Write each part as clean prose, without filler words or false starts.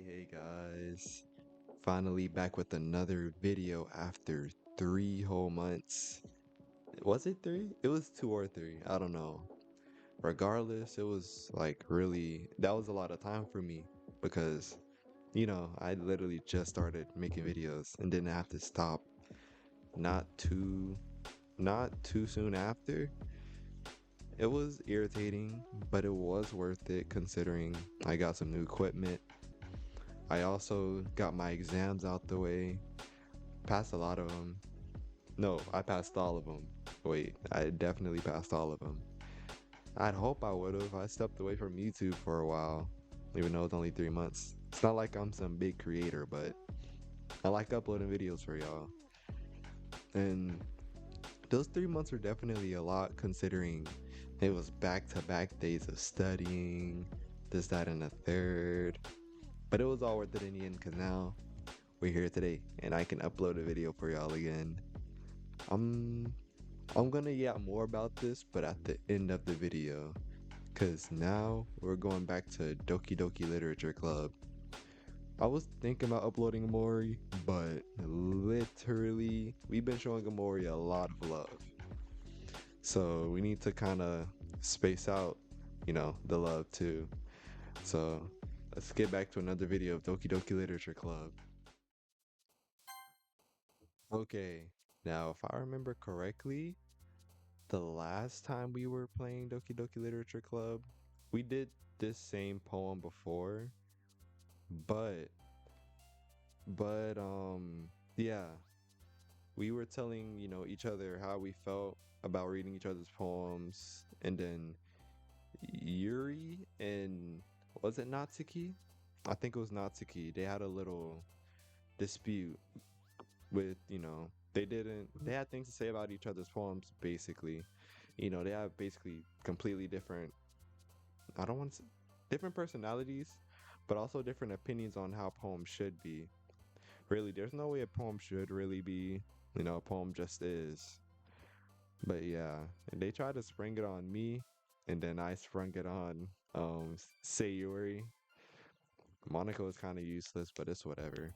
Hey guys, finally back with another video after 3 whole months. Was it three? It was 2 or 3. I don't know. Regardless, it was like really, that was a lot of time for me because, I literally just started making videos and didn't have to stop not too, not too soon after. It was irritating, but it was worth it considering I got some new equipment. I also got my exams out the way. Passed a lot of them. No, I passed all of them. Wait, I definitely passed all of them. I'd hope I would have. I stepped away from YouTube for a while, even though it's only 3 months. It's not like I'm some big creator, but I like uploading videos for y'all. And those 3 months were definitely a lot considering it was back to back days of studying, this, that, and the third. But it was all worth it in the end because now we're here today and I can upload a video for y'all again. I'm I'm gonna yap more about this, but at the end of the video, cause now we're going back to Doki-Doki Literature Club. I was thinking about uploading Amori, but literally we've been showing Amori a lot of love, so we need to kind of space out, the love too. So let's get back to another video of Doki-Doki Literature Club. Okay, now if I remember correctly, the last time we were playing Doki Doki Literature Club, we did this same poem before, but but yeah, we were telling, each other how we felt about reading each other's poems, and then Yuri and was it Natsuki? I think it was Natsuki. They had a little dispute with, they had things to say about each other's poems basically. They have basically completely different, I don't want to say different personalities, but also different opinions on how poems should be. Really, there's no way a poem should really be, a poem just is. But yeah, and they tried to spring it on me, and then I sprung it on Sayuri. Monica was kind of useless, but it's whatever.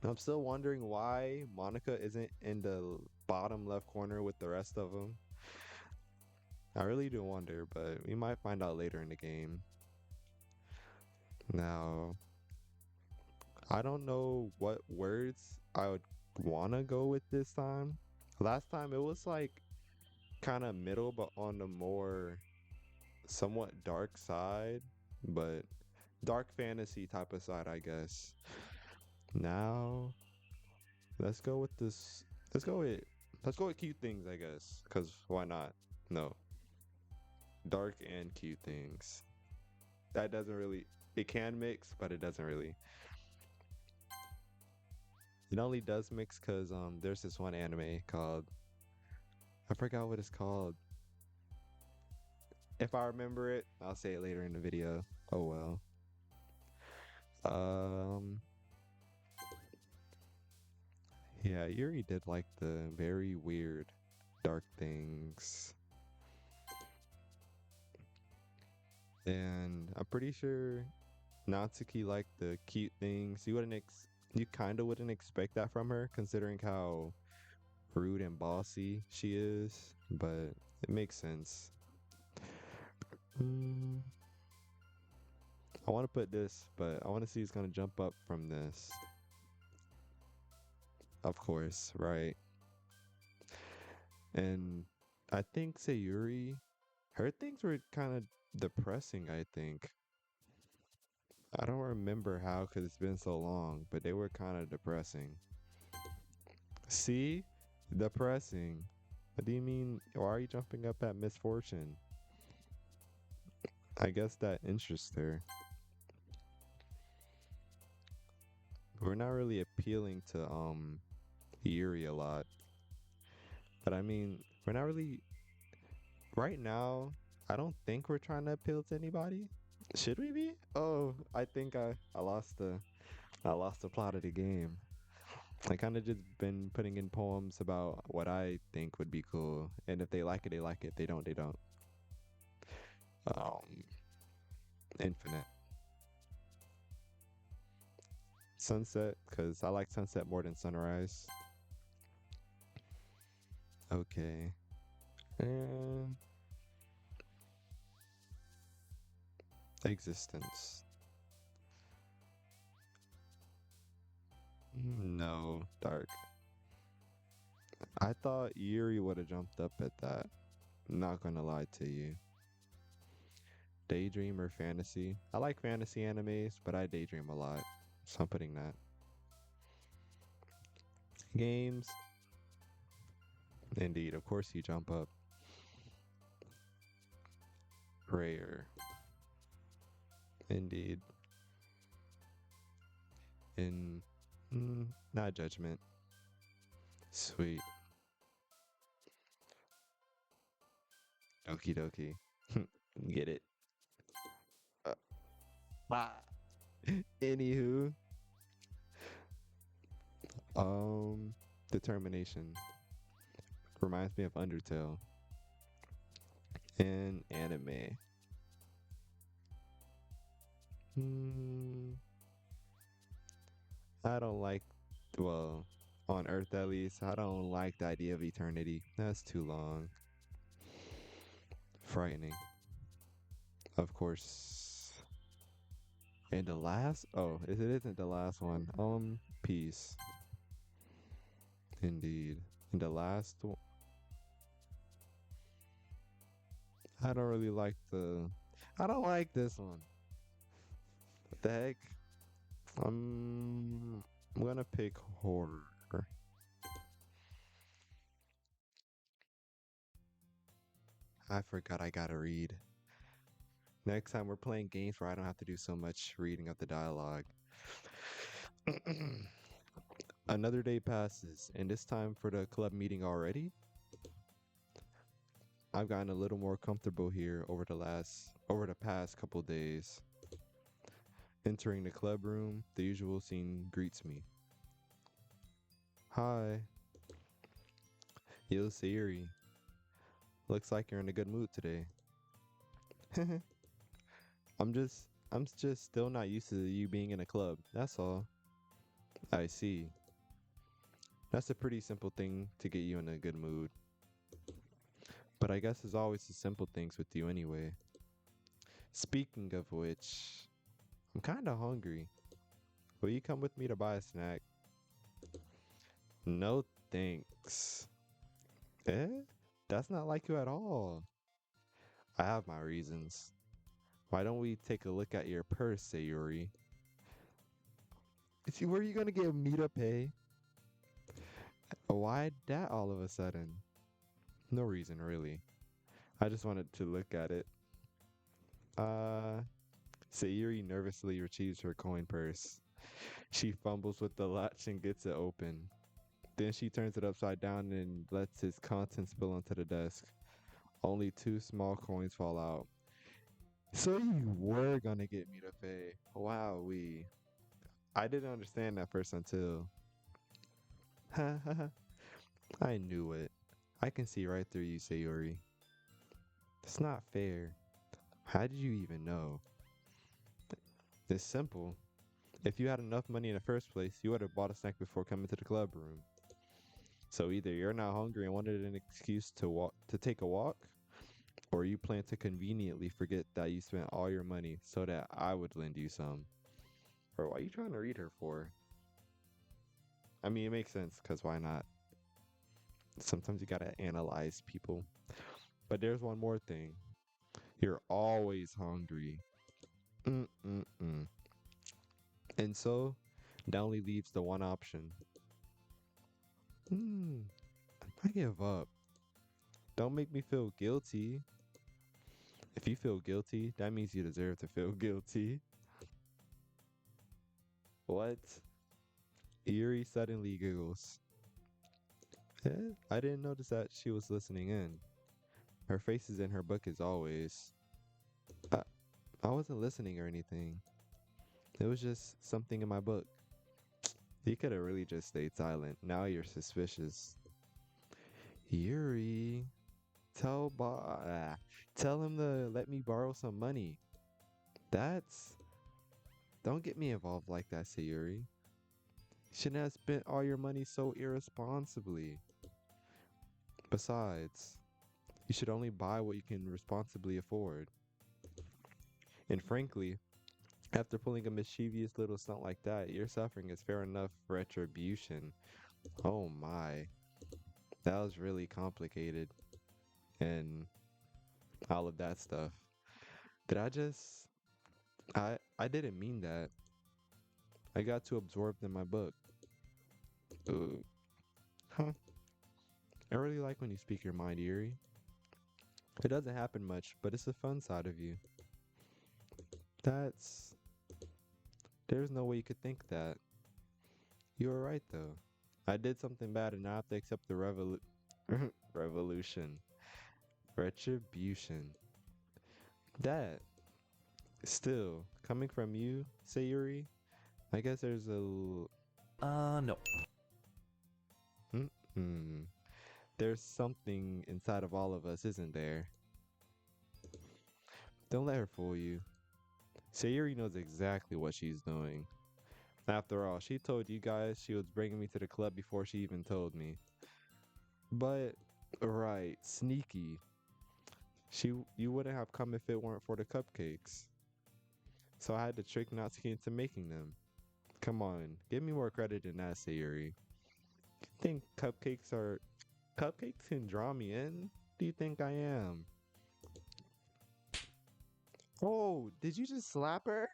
I'm still wondering why Monica isn't in the bottom left corner with the rest of them. I really do wonder, but we might find out later in the game. Now, I don't know what words I would want to go with this time. Last time it was like kind of middle, but on the more somewhat dark side, but dark fantasy type of side, I guess. Now, let's go with this. Let's go with let's go with cute things, I guess. Cause why not? No, dark and cute things. That doesn't really. It can mix, but it doesn't really. It only does mix because there's this one anime called, I forgot what it's called. If I remember it, I'll say it later in the video. Oh well. Um yeah, Yuri did like the very weird dark things. And I'm pretty sure Natsuki liked the cute things. You kind of wouldn't expect that from her considering how rude and bossy she is, but it makes sense. Mm, I want to put this, but I want to see who's going to jump up from this. Of course, right. And I think Sayuri, her things were kind of depressing, I think. I don't remember how because it's been so long, but they were kind of depressing. See? Depressing. What do you mean? Why are you jumping up at misfortune? I guess that interests her. We're not really appealing to Yuri a lot. But I mean, we're not really right now. I don't think we're trying to appeal to anybody. Should we be? Oh, I think I lost the plot of the game. I kind of just been putting in poems about what I think would be cool, and if they like it, they like it. If they don't, they don't. Um, Infinite. Sunset, because I like sunset more than sunrise. Okay. And existence. No, dark. I thought Yuri would have jumped up at that. Not gonna lie to you. Daydream or fantasy? I like fantasy animes, but I daydream a lot. So I'm putting that. Games. Indeed, of course you jump up. Rare. Indeed. In not judgment. Sweet. Doki-Doki. Get it. Uh, ah. Anywho, determination reminds me of Undertale and anime. Hmm, I don't like, well, on Earth at least, I don't like the idea of eternity. That's too long. Frightening, of course. And the last, oh, it isn't the last one. Peace. Indeed. And the last one, I don't really like I don't like this one. What the heck? I'm gonna pick horror. I forgot I gotta read. Next time we're playing games where I don't have to do so much reading of the dialogue. Another day passes, and it's time for the club meeting already. I've gotten a little more comfortable here over the past couple days. Entering the club room, the usual scene greets me. Hi, yo Sayuri. Looks like you're in a good mood today. I'm just still not used to you being in a club. That's all. I see. That's a pretty simple thing to get you in a good mood. But I guess it's always the simple things with you anyway. Speaking of which, I'm kinda hungry. Will you come with me to buy a snack? No thanks. Eh? That's not like you at all. I have my reasons. Why don't we take a look at your purse, Sayuri? See, where are you gonna get me to pay? Why that all of a sudden? No reason, really. I just wanted to look at it. Uh, Sayuri nervously retrieves her coin purse. She fumbles with the latch and gets it open. Then she turns it upside down and lets its contents spill onto the desk. Only two small coins fall out. So you were gonna get me to pay. Wow, I didn't understand that first until. I knew it. I can see right through you, Sayuri. It's not fair. How did you even know? It's simple. If you had enough money in the first place, you would have bought a snack before coming to the club room. So either you're not hungry and wanted an excuse to take a walk, or you plan to conveniently forget that you spent all your money so that I would lend you some. Or why are you trying to read her for? I mean, it makes sense, because why not? Sometimes you gotta analyze people. But there's one more thing. You're always hungry. Mm-mm-mm. And so, that only leaves the one option. Hmm, I give up. Don't make me feel guilty. If you feel guilty, that means you deserve to feel guilty. What? Eerie suddenly giggles. I didn't notice that she was listening in. Her face is in her book as always. I, I wasn't listening or anything. It was just something in my book. You could have really just stayed silent. Now you're suspicious. Yuri, tell him to let me borrow some money. That's Don't get me involved like that, Sayuri. Shouldn't have spent all your money so irresponsibly. Besides, you should only buy what you can responsibly afford. And frankly, after pulling a mischievous little stunt like that, your suffering is fair enough retribution. Oh my, that was really complicated and all of that stuff. Did I just I didn't mean that. I got too absorbed in my book. Ooh. Huh. I really like when you speak your mind, Yuri. It doesn't happen much, but it's the fun side of you. That's there's no way you could think that. You were right though. I did something bad and I have to accept the revolution. Retribution. That still coming from you, Sayuri. I guess there's a No. mm, there's something inside of all of us, isn't there? Don't let her fool you. Sayuri knows exactly what she's doing. After all, she told you guys she was bringing me to the club before she even told me. But, right, sneaky. You wouldn't have come if it weren't for the cupcakes. So I had to trick Natsuki into making them. Come on, give me more credit than that, Sayuri. You think cupcakes can draw me in? Do you think I am? Oh, did you just slap her?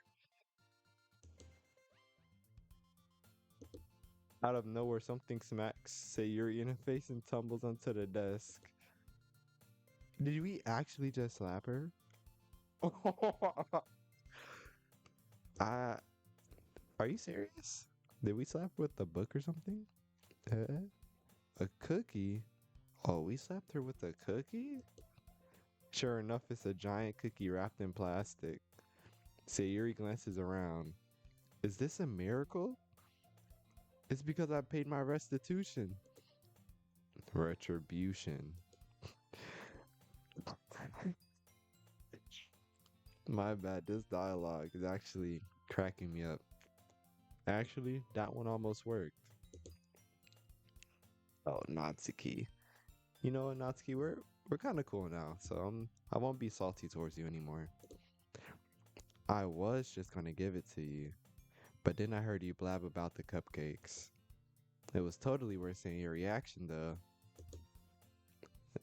Out of nowhere, something smacks Sayuri in the face and tumbles onto the desk. Did we actually just slap her? I, are you serious? Did we slap with a book or something? Uh, a cookie? Oh, we slapped her with a cookie? Sure enough, it's a giant cookie wrapped in plastic. Sayuri glances around. Is this a miracle? It's because I paid my restitution. Retribution. My bad, this dialogue is actually cracking me up. Actually, that one almost worked. Oh, Natsuki. You know what, Natsuki, we're kind of cool now, so I won't be salty towards you anymore. I was just gonna give it to you, but then I heard you blab about the cupcakes. It was totally worth seeing your reaction, though.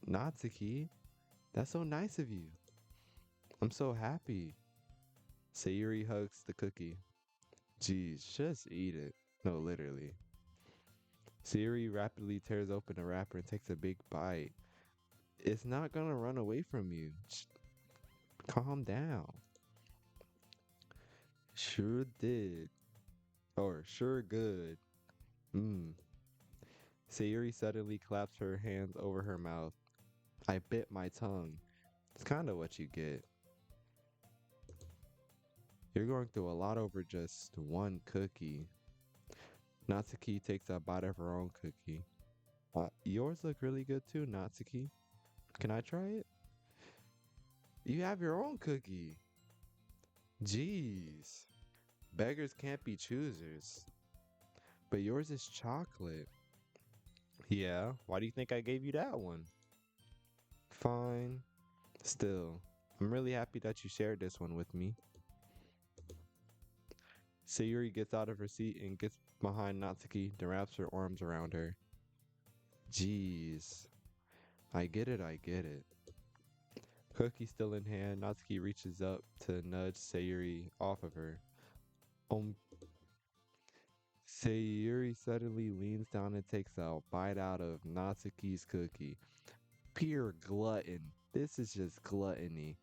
Natsuki, that's so nice of you. I'm so happy. Sayuri hugs the cookie. Geez, just eat it. No, literally. Sayuri rapidly tears open the wrapper and takes a big bite. It's not gonna run away from you. Calm down. Sure did. Or sure good. Mmm. Sayuri suddenly claps her hands over her mouth. I bit my tongue. It's kinda what you get. You're going through a lot over just one cookie. Natsuki takes a bite of her own cookie. Yours look really good too, Natsuki. Can I try it? You have your own cookie. Jeez. Beggars can't be choosers. But yours is chocolate. Yeah, why do you think I gave you that one? Fine. Still, I'm really happy that you shared this one with me. Sayuri gets out of her seat and gets behind Natsuki and wraps her arms around her. Jeez. I get it, I get it. Cookie still in hand, Natsuki reaches up to nudge Sayuri off of her. Um, Sayuri suddenly leans down and takes a bite out of Natsuki's cookie. Pure glutton. This is just gluttony.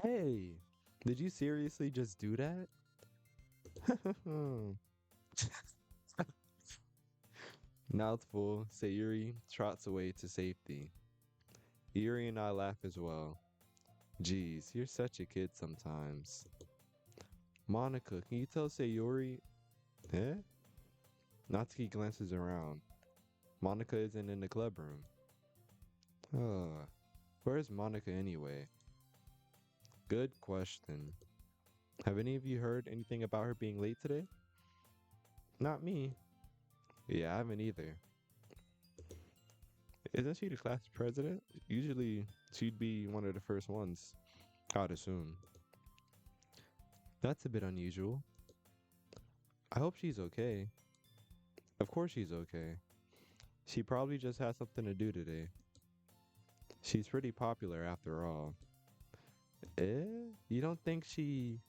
Hey, did you seriously just do that? Mouthful, Sayuri trots away to safety. Yuri and I laugh as well. Geez, you're such a kid sometimes. Monica, can you tell Sayuri? Eh? Natsuki glances around. Monica isn't in the club room. Where's Monica anyway? Good question. Have any of you heard anything about her being late today? Not me. Yeah, I haven't either. Isn't she the class president? Usually she'd be one of the first ones, I'd assume. That's a bit unusual. I hope she's okay. Of course she's okay. She probably just has something to do today. She's pretty popular after all. Eh? You don't think she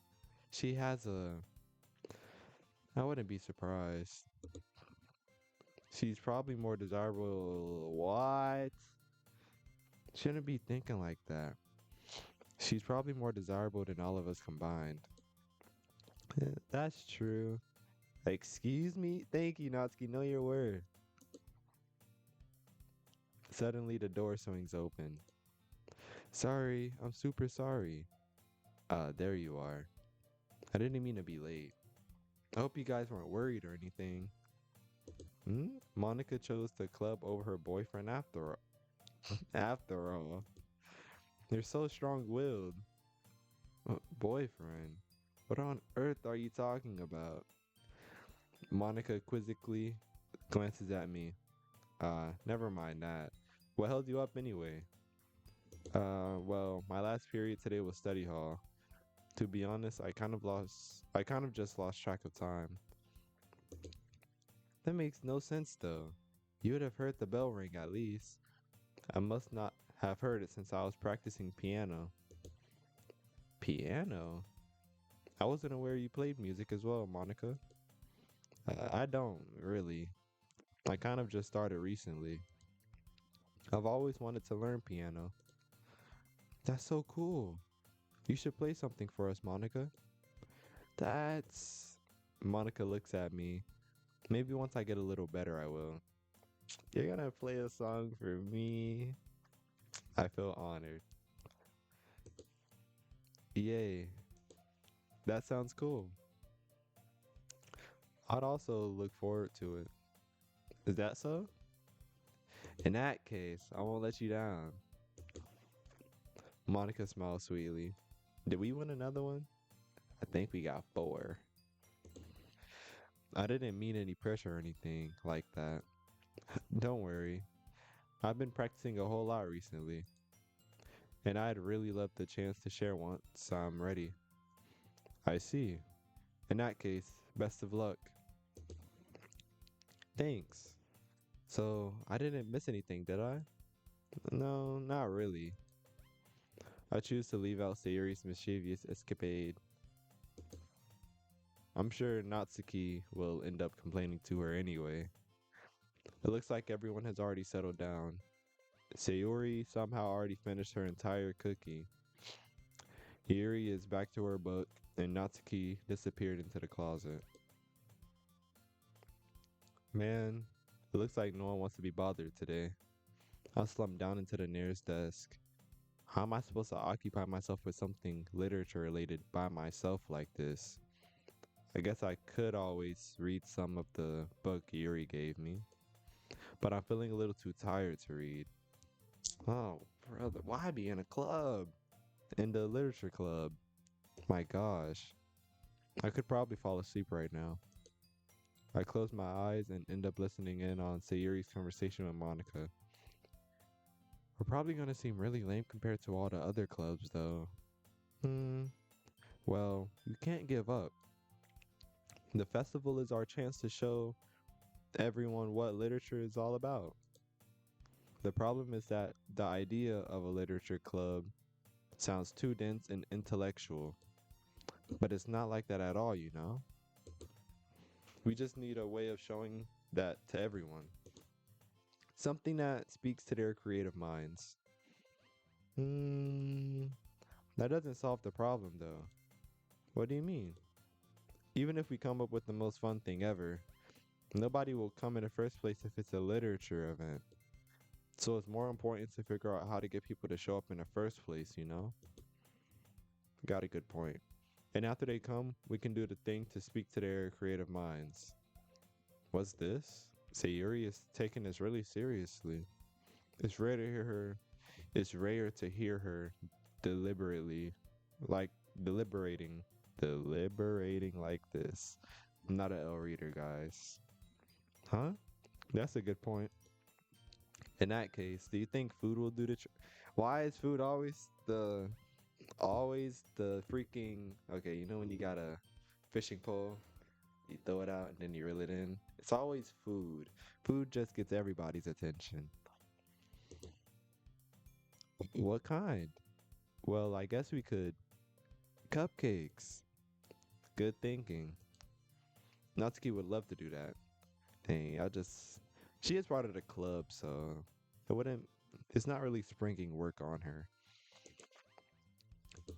has a I wouldn't be surprised. She's probably more desirable. What? Shouldn't be thinking like that. She's probably more desirable than all of us combined. That's true. Excuse me? Thank you, Natsuki. Know your word. Suddenly, the door swings open. Sorry, I'm super sorry. There you are. I didn't mean to be late. I hope you guys weren't worried or anything. Hmm? Monica chose the club over her boyfriend after all. After all. They're so strong-willed. Boyfriend? What on earth are you talking about? Monica quizzically glances at me. Never mind that. What held you up anyway? Well, my last period today was study hall. To be honest, I kind of just lost track of time. That makes no sense though. You would have heard the bell ring at least. I must not have heard it since I was practicing piano. Piano? I wasn't aware you played music as well, Monica. I don't, really. I kind of just started recently. I've always wanted to learn piano. That's so cool. You should play something for us, Monica. That's. Monica looks at me. Maybe once I get a little better, I will. You're gonna play a song for me? I feel honored. Yay. That sounds cool. I'd also look forward to it. Is that so? In that case, I won't let you down. Monica smiles sweetly. Did we win another one? I think we got four. I didn't mean any pressure or anything like that. Don't worry. I've been practicing a whole lot recently, and I'd really love the chance to share once I'm ready. I see. In that case, best of luck. Thanks. So, I didn't miss anything, did I? No, not really. I choose to leave out Sayuri's mischievous escapade. I'm sure Natsuki will end up complaining to her anyway. It looks like everyone has already settled down. Sayuri somehow already finished her entire cookie. Yuri is back to her book, and Natsuki disappeared into the closet. Man, it looks like no one wants to be bothered today. I slumped down into the nearest desk. How am I supposed to occupy myself with something literature related by myself like this? I guess I could always read some of the book Yuri gave me, but I'm feeling a little too tired to read. Oh, brother, why be in a club? In the literature club. My gosh. I could probably fall asleep right now. I close my eyes and end up listening in on Sayuri's conversation with Monica. We're probably gonna seem really lame compared to all the other clubs, though. Hmm. Well, you can't give up. The festival is our chance to show everyone what literature is all about. The problem is that the idea of a literature club sounds too dense and intellectual. But it's not like that at all, you know? We just need a way of showing that to everyone. Something that speaks to their creative minds. Hmm, that doesn't solve the problem though. What do you mean? Even if we come up with the most fun thing ever, nobody will come in the first place if it's a literature event. So it's more important to figure out how to get people to show up in the first place, you know? Got a good point. And after they come, we can do the thing to speak to their creative minds. What's this? Sayuri is taking this really seriously. It's rare to hear her. It's rare to hear her deliberately, like deliberating like this. I'm not an L reader, guys. Huh? That's a good point. In that case, do you think food will do the why is food always the freaking okay, you know when you got a fishing pole, you throw it out and then you reel it in? It's always food. Food just gets everybody's attention. What kind? Well, I guess we could cupcakes. Good thinking. Natsuki would love to do that. Dang, she is part of the club, so it wouldn't it's not really springing work on her.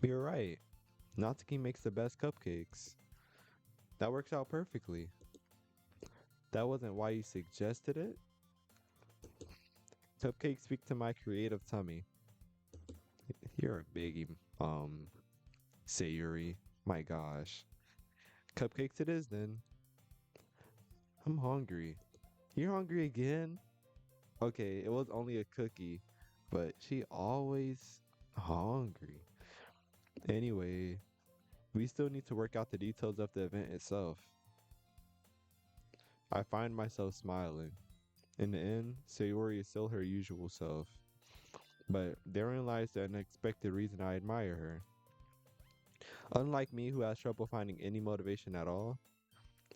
You're right. Natsuki makes the best cupcakes. That works out perfectly. That wasn't why you suggested it? Cupcakes speak to my creative tummy. You're a biggie, Sayuri. My gosh. Cupcakes it is then. I'm hungry. You're hungry again? Okay, it was only a cookie, but she always hungry. Anyway, we still need to work out the details of the event itself. I find myself smiling. In the end, Sayori is still her usual self. But therein lies the unexpected reason I admire her. Unlike me, who has trouble finding any motivation at all,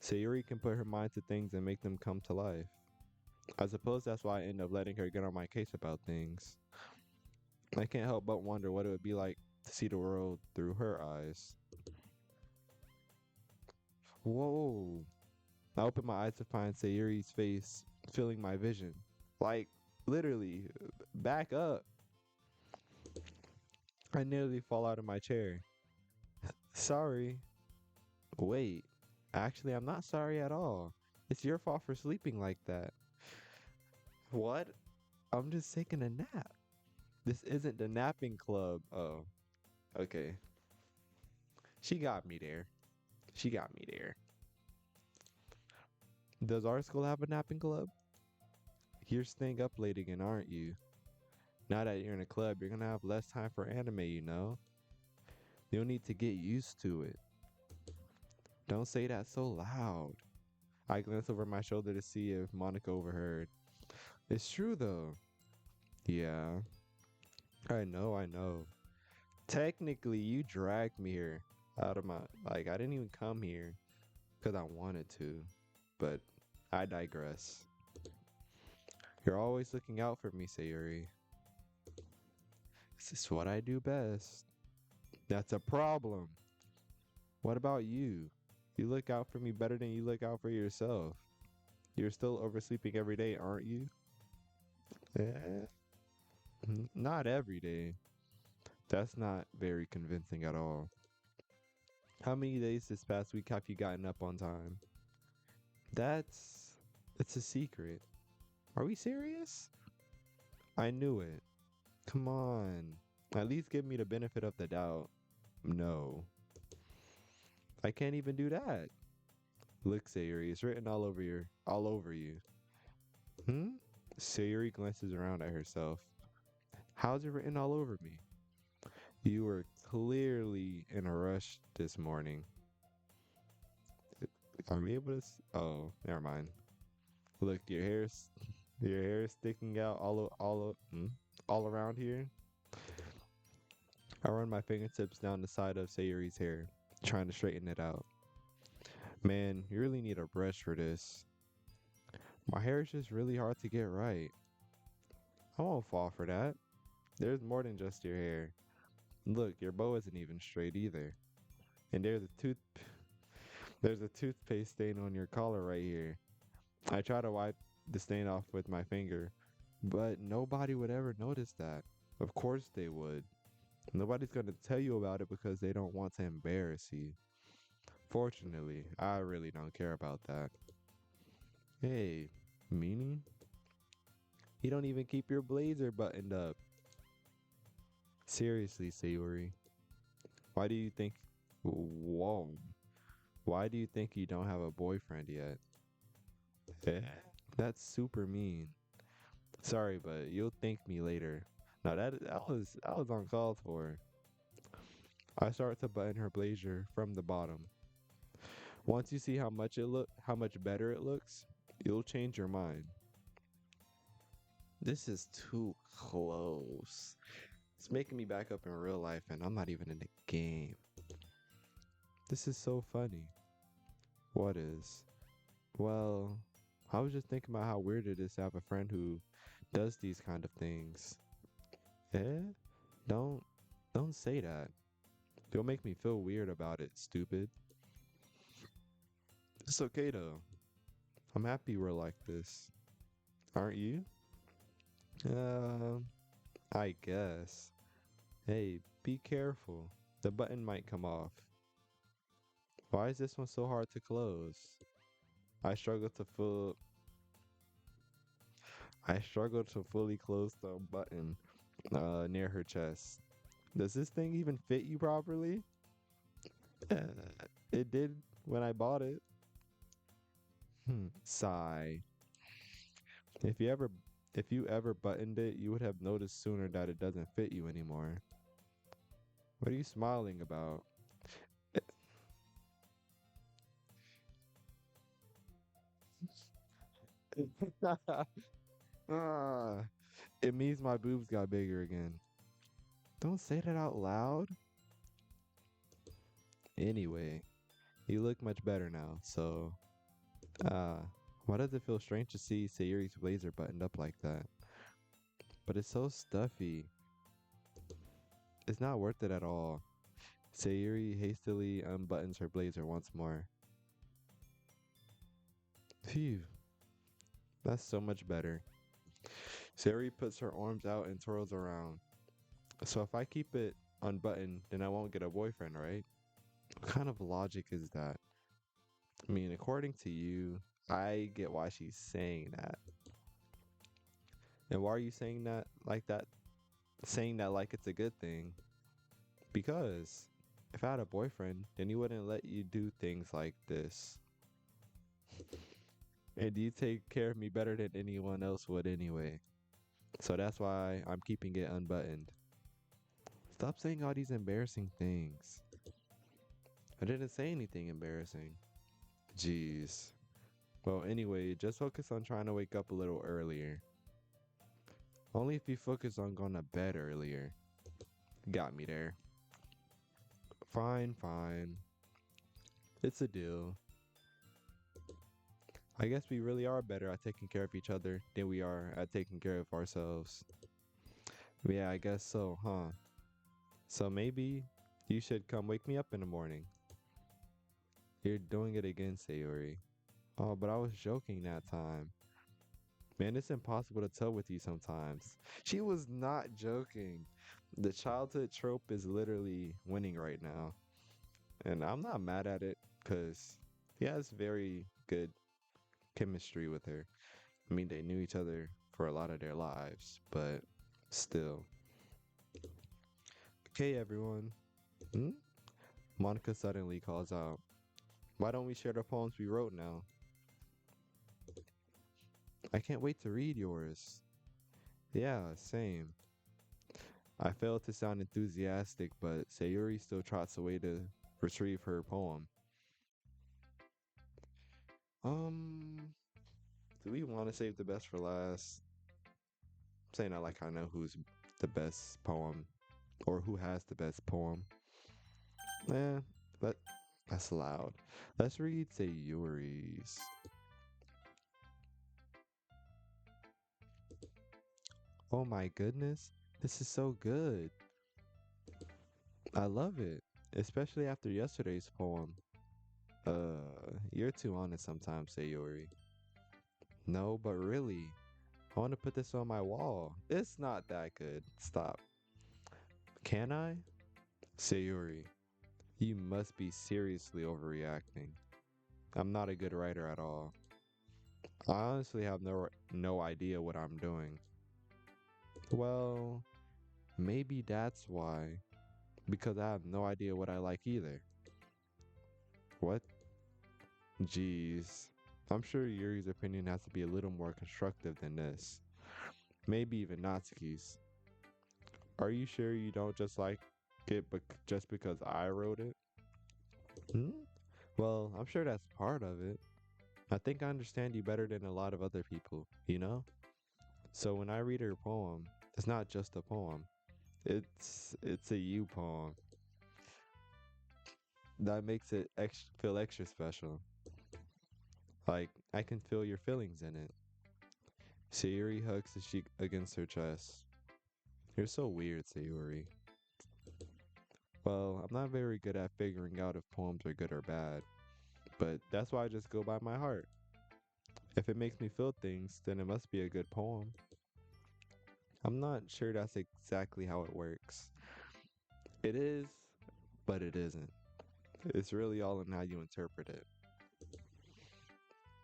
Sayori can put her mind to things and make them come to life. I suppose that's why I end up letting her get on my case about things. I can't help but wonder what it would be like to see the world through her eyes. Whoa. I open my eyes to find Sayuri's face filling my vision. Like, literally, back up. I nearly fall out of my chair. Sorry. Wait. Actually, I'm not sorry at all. It's your fault for sleeping like that. What? I'm just taking a nap. This isn't the napping club. Oh, okay. She got me there. She got me there. Does our school have a napping club? You're staying up late again, aren't you? Now that you're in a club, you're gonna have less time for anime, you know? You'll need to get used to it. Don't say that so loud. I glance over my shoulder to see if Monica overheard. It's true though. Yeah, I know, I know. Technically, you dragged me here out of my like I didn't even come here because I wanted to, but I digress. You're always looking out for me, Sayuri. This is what I do best. That's a problem. What about you? You look out for me better than you look out for yourself. You're still oversleeping every day, aren't you? Eh, not every day. That's not very convincing at all. How many days this past week have you gotten up on time? That's it's a secret. Are we serious? I knew it. Come on. At least give me the benefit of the doubt. No. I can't even do that. Look, Sayuri, it's written all over you. Hmm? Sayuri glances around at herself. How's it written all over me? You were clearly in a rush this morning. Are we able to? Oh, never mind. Look, your hair is sticking out all around here. I run my fingertips down the side of Sayuri's hair, trying to straighten it out. Man, you really need a brush for this. My hair is just really hard to get right. I won't fall for that. There's more than just your hair. Look, your bow isn't even straight either. And there's a toothpaste stain on your collar right here. I try to wipe the stain off with my finger, but nobody would ever notice that. Of course they would. Nobody's going to tell you about it because they don't want to embarrass you. Fortunately, I really don't care about that. Hey, meanie? You don't even keep your blazer buttoned up. Seriously, Sayuri. Why do you think... Whoa. Why do you think you don't have a boyfriend yet? Eh, that's super mean. Sorry, but you'll thank me later. No, that was uncalled for. I start to button her blazer from the bottom. Once you see how much better it looks, you'll change your mind. This is too close. It's making me back up in real life and I'm not even in the game. This is so funny. What is? Well, I was just thinking about how weird it is to have a friend who does these kind of things. Eh? Don't don't say that. You'll make me feel weird about it, stupid. It's okay though. I'm happy we're like this. Aren't you? Um, I guess. Hey, be careful. The button might come off. Why is this one so hard to close? I struggle to full I struggle to fully close the button near her chest. Does this thing even fit you properly? It did when I bought it. Sigh. If you ever if you ever buttoned it, you would have noticed sooner that it doesn't fit you anymore. What are you smiling about? Ah, it means my boobs got bigger again. Don't say that out loud. Anyway, you look much better now, so uh why does it feel strange to see Sayuri's blazer buttoned up like that? But it's so stuffy. It's not worth it at all. Sayuri hastily unbuttons her blazer once more. Phew, that's so much better. Sayuri puts her arms out and twirls around. So if I keep it unbuttoned, then I won't get a boyfriend, right? What kind of logic is that? I mean, according to you, I get why she's saying that. And why are you saying that like that? Saying that like it's a good thing? Because if I had a boyfriend, then he wouldn't let you do things like this. And you take care of me better than anyone else would anyway. So that's why I'm keeping it unbuttoned. Stop saying all these embarrassing things. I didn't say anything embarrassing. Jeez. Well, anyway, just focus on trying to wake up a little earlier. Only if you focus on going to bed earlier. Got me there. Fine, fine. It's a deal. I guess we really are better at taking care of each other than we are at taking care of ourselves. Yeah, I guess so, huh? So maybe you should come wake me up in the morning. You're doing it again, Sayori. Oh, but I was joking that time. Man, it's impossible to tell with you sometimes. She was not joking. The childhood trope is literally winning right now. And I'm not mad at it because he has very good chemistry with her. I mean, they knew each other for a lot of their lives, but still. Okay, everyone. Hmm? Monica suddenly calls out, why don't we share the poems we wrote now? I can't wait to read yours. Yeah, same. I failed to sound enthusiastic, but Sayuri still trots away to retrieve her poem. Um, do we want to save the best for last? I'm saying I like I know who's the best poem or who has the best poem. Eh, but that's loud. Let's read Sayuri's. Oh my goodness, this is so good. I love it, especially after yesterday's poem. You're too honest sometimes, Sayuri. No, but really, I want to put this on my wall. It's not that good. Stop. Can I? Sayuri, you must be seriously overreacting. I'm not a good writer at all. I honestly have no idea what I'm doing. Well, maybe that's why. Because I have no idea what I like either. What? Jeez. I'm sure Yuri's opinion has to be a little more constructive than this. Maybe even Natsuki's. Are you sure you don't just like it just because I wrote it? Hmm? Well, I'm sure that's part of it. I think I understand you better than a lot of other people, you know? So when I read your poem, it's not just a poem. It's a you poem. That makes it feel extra special. Like I can feel your feelings in it. Sayuri hugs his cheek against her chest. You're so weird, Sayuri. Well, I'm not very good at figuring out if poems are good or bad, but that's why I just go by my heart. If it makes me feel things, then it must be a good poem. I'm not sure that's exactly how it works. It is, but it isn't. It's really all in how you interpret it.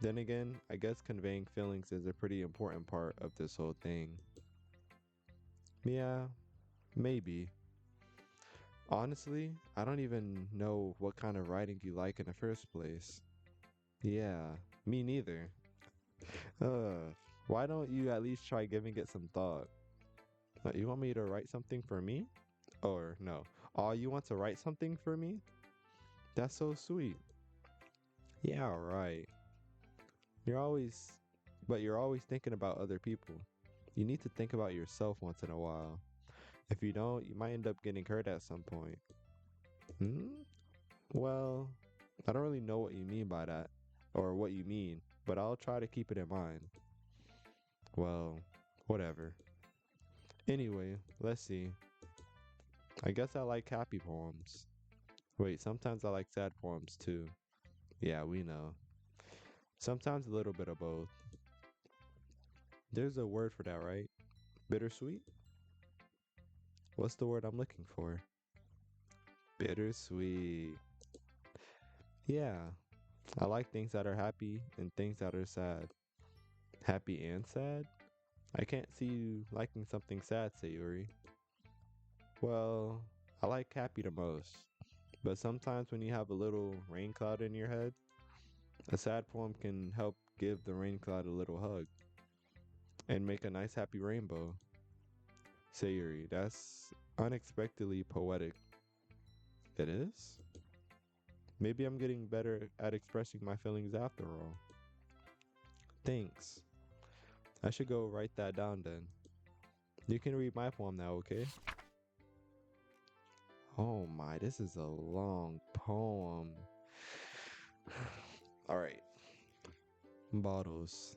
Then again, I guess conveying feelings is a pretty important part of this whole thing. Yeah, maybe. Honestly, I don't even know what kind of writing you like in the first place. Yeah, me neither. Why don't you at least try giving it some thought? You want me to write something for me? Or no? Oh, you want to write something for me? That's so sweet. Yeah, right. You're always, but you're always thinking about other people. You need to think about yourself once in a while. If you don't, you might end up getting hurt at some point. Hmm? Well, I don't really know what you mean by that, or what you mean, but I'll try to keep it in mind. Well, whatever. Anyway, let's see. I guess I like happy poems. Wait, sometimes I like sad poems too. Yeah, we know. Sometimes a little bit of both. There's a word for that, right? Bittersweet? What's the word I'm looking for? Bittersweet. Yeah, I like things that are happy and things that are sad. Happy and sad? I can't see you liking something sad, Sayuri. Well, I like happy the most. But sometimes when you have a little rain cloud in your head, a sad poem can help give the rain cloud a little hug and make a nice happy rainbow. Sayuri, that's unexpectedly poetic. It is? Maybe I'm getting better at expressing my feelings after all. Thanks. I should go write that down then. You can read my poem now, okay? Oh my, this is a long poem. Alright. Bottles.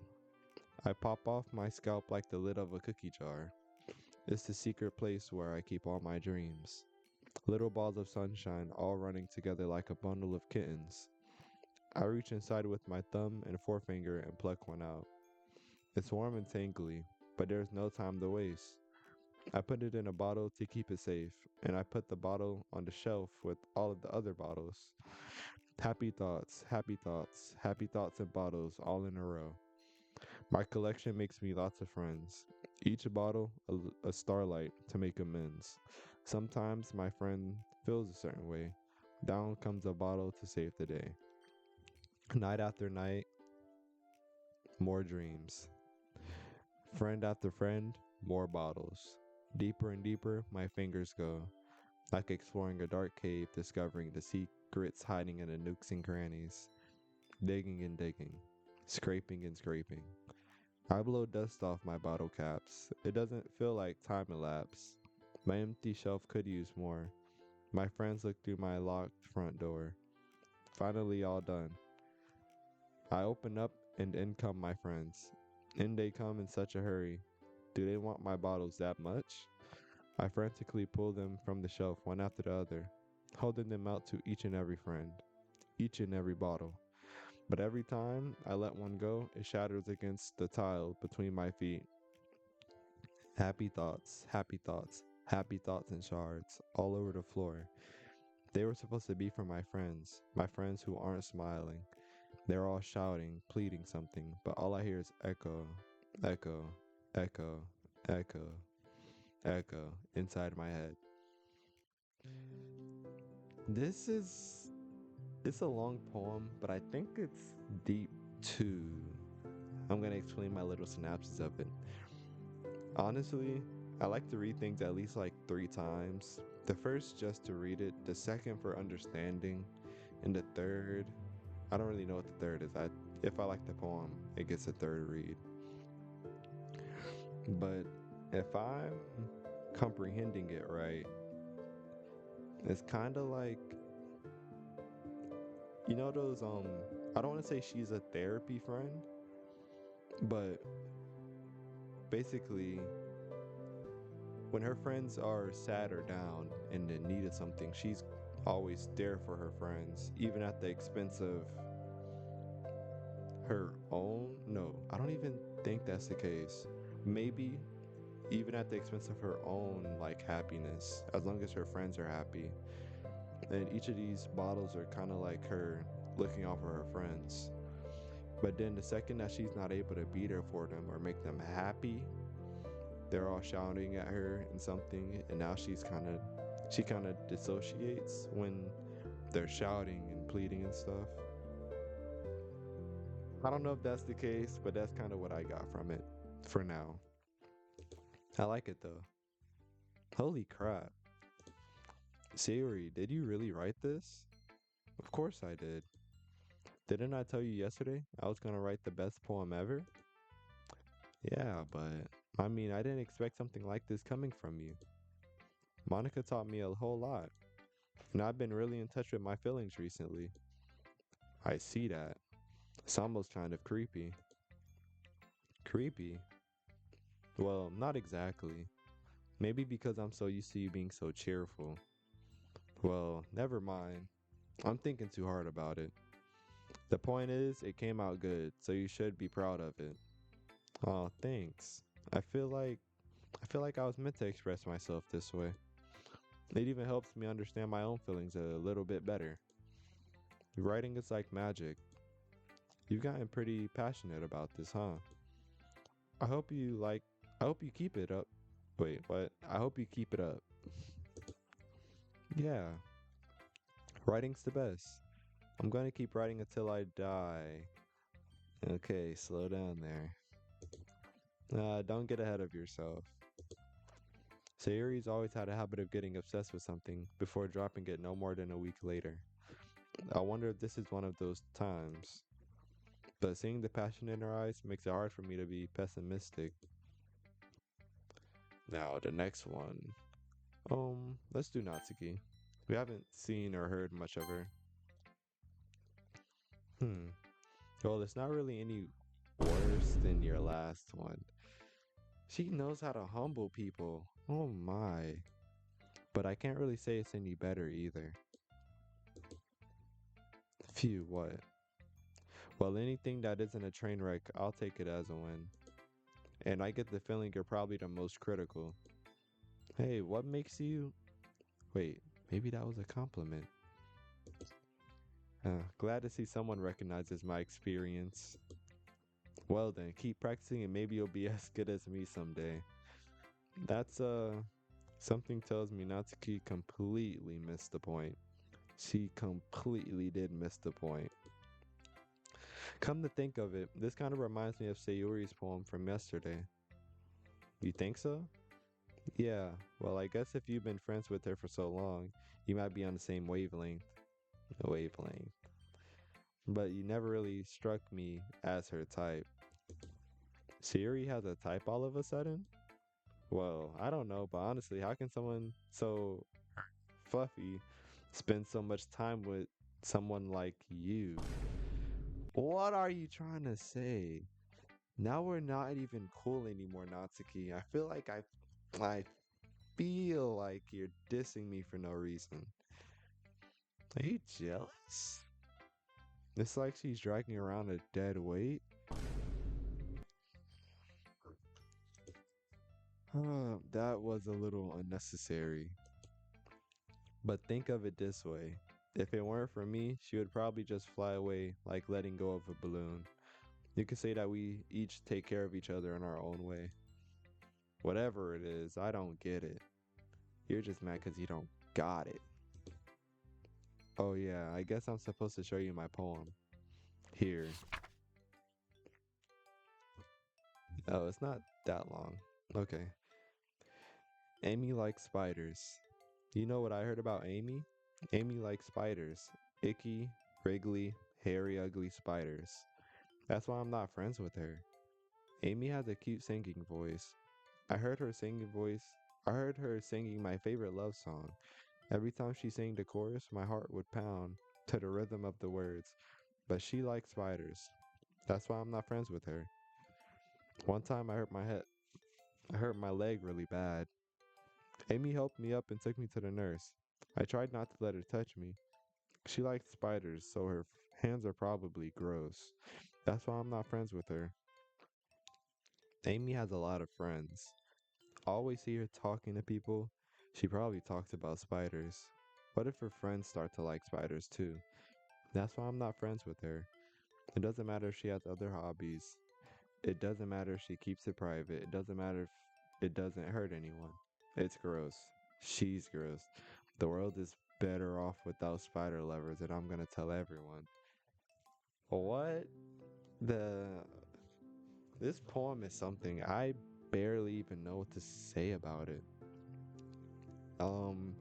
I pop off my scalp like the lid of a cookie jar. It's the secret place where I keep all my dreams. Little balls of sunshine all running together like a bundle of kittens. I reach inside with my thumb and forefinger and pluck one out. It's warm and tangly, but there's no time to waste. I put it in a bottle to keep it safe, and I put the bottle on the shelf with all of the other bottles. Happy thoughts, happy thoughts, happy thoughts and bottles all in a row. My collection makes me lots of friends. Each bottle a starlight to make amends. Sometimes my friend feels a certain way. Down comes a bottle to save the day. Night after night, more dreams. Friend after friend, more bottles. Deeper and deeper, my fingers go, like exploring a dark cave, discovering the secrets hiding in the nooks and crannies. Digging and digging, scraping and scraping. I blow dust off my bottle caps. It doesn't feel like time elapsed. My empty shelf could use more. My friends look through my locked front door. Finally, all done. I open up, and in come my friends. In they come in such a hurry. Do they want my bottles that much? I frantically pull them from the shelf one after the other, holding them out to each and every friend, each and every bottle. But every time I let one go, it shatters against the tile between my feet. Happy thoughts, happy thoughts, happy thoughts in shards all over the floor. They were supposed to be for my friends who aren't smiling. They're all shouting, pleading something, but all I hear is echo, echo, echo, echo, echo inside my head. This is it's a long poem, but I think it's deep too. I'm gonna explain my little synopsis of it. Honestly, I like to read things at least like 3 times. The first just to read it, the second for understanding, and the third I don't really know what the third is. If I like the poem, it gets a third read. But if I'm comprehending it right, it's kind of like those I don't want to say she's a therapy friend, but basically when her friends are sad or down and in need of something, she's always there for her friends, even at the expense of her own. No, I don't even think that's the case. Maybe even at the expense of her own like happiness, as long as her friends are happy. And each of these bottles are kind of like her looking out for her friends. But then the second that she's not able to be there for them or make them happy, they're all shouting at her and something, and now she kind of dissociates when they're shouting and pleading and stuff. I don't know if that's the case, but that's kind of what I got from it for now. I like it though. Holy crap. Sayori, did you really write this? Of course I did. Didn't I tell you yesterday I was gonna write the best poem ever? Yeah, but I mean, I didn't expect something like this coming from you. Monica taught me a whole lot, and I've been really in touch with my feelings recently. I see that. It's almost kind of creepy. Creepy? Well, not exactly. Maybe because I'm so used to you being so cheerful. Well, never mind. I'm thinking too hard about it. The point is, it came out good, so you should be proud of it. Oh, thanks. I feel like I feel like I was meant to express myself this way. It even helps me understand my own feelings a little bit better. Writing is like magic. You've gotten pretty passionate about this, huh? I hope you like I hope you keep it up. Wait, what? I hope you keep it up. Yeah, writing's the best. I'm going to keep writing until I die. Okay, slow down there. Don't get ahead of yourself. Sayuri's always had a habit of getting obsessed with something before dropping it no more than a week later. I wonder if this is one of those times. But seeing the passion in her eyes makes it hard for me to be pessimistic. Now, the next one. Let's do Natsuki. We haven't seen or heard much of her. Hmm. Well, it's not really any worse than your last one. She knows how to humble people. Oh my. But I can't really say it's any better either. Phew, what? Well, anything that isn't a train wreck, I'll take it as a win. And I get the feeling you're probably the most critical. Hey, what makes you. Wait, maybe that was a compliment. Glad to see someone recognizes my experience. Well then, keep practicing and maybe you'll be as good as me someday. That's something tells me Natsuki completely missed the point. She completely did miss the point. Come to think of it, this kind of reminds me of Sayuri's poem from yesterday. You think so? Yeah, well, I guess if you've been friends with her for so long, you might be on the same wavelength. Wavelength. But you never really struck me as her type. Sayuri has a type all of a sudden? Well, I don't know, but honestly, how can someone so fluffy spend so much time with someone like you? What are you trying to say? Now we're not even cool anymore, Natsuki. I feel like you're dissing me for no reason. Are you jealous? It's like she's dragging around a dead weight. That was a little unnecessary. But think of it this way. If it weren't for me, she would probably just fly away like letting go of a balloon. You could say that we each take care of each other in our own way. Whatever it is, I don't get it. You're just mad because you don't got it. Oh, yeah, I guess I'm supposed to show you my poem. Here. Oh, it's not that long. Okay. Amy likes spiders. You know what I heard about Amy? Amy likes spiders. Icky, wriggly, hairy, ugly spiders. That's why I'm not friends with her. Amy has a cute singing voice. I heard her singing voice. I heard her singing my favorite love song. Every time she sang the chorus, my heart would pound to the rhythm of the words. But she likes spiders. That's why I'm not friends with her. One time I hurt my leg really bad. Amy helped me up and took me to the nurse. I tried not to let her touch me. She likes spiders, so her hands are probably gross. That's why I'm not friends with her. Amy has a lot of friends. I always see her talking to people. She probably talks about spiders. What if her friends start to like spiders too? That's why I'm not friends with her. It doesn't matter if she has other hobbies. It doesn't matter if she keeps it private. It doesn't matter if it doesn't hurt anyone. It's gross. She's gross. The world is better off without spider lovers, and I'm gonna tell everyone. What? The This poem is something I barely even know what to say about it. Um,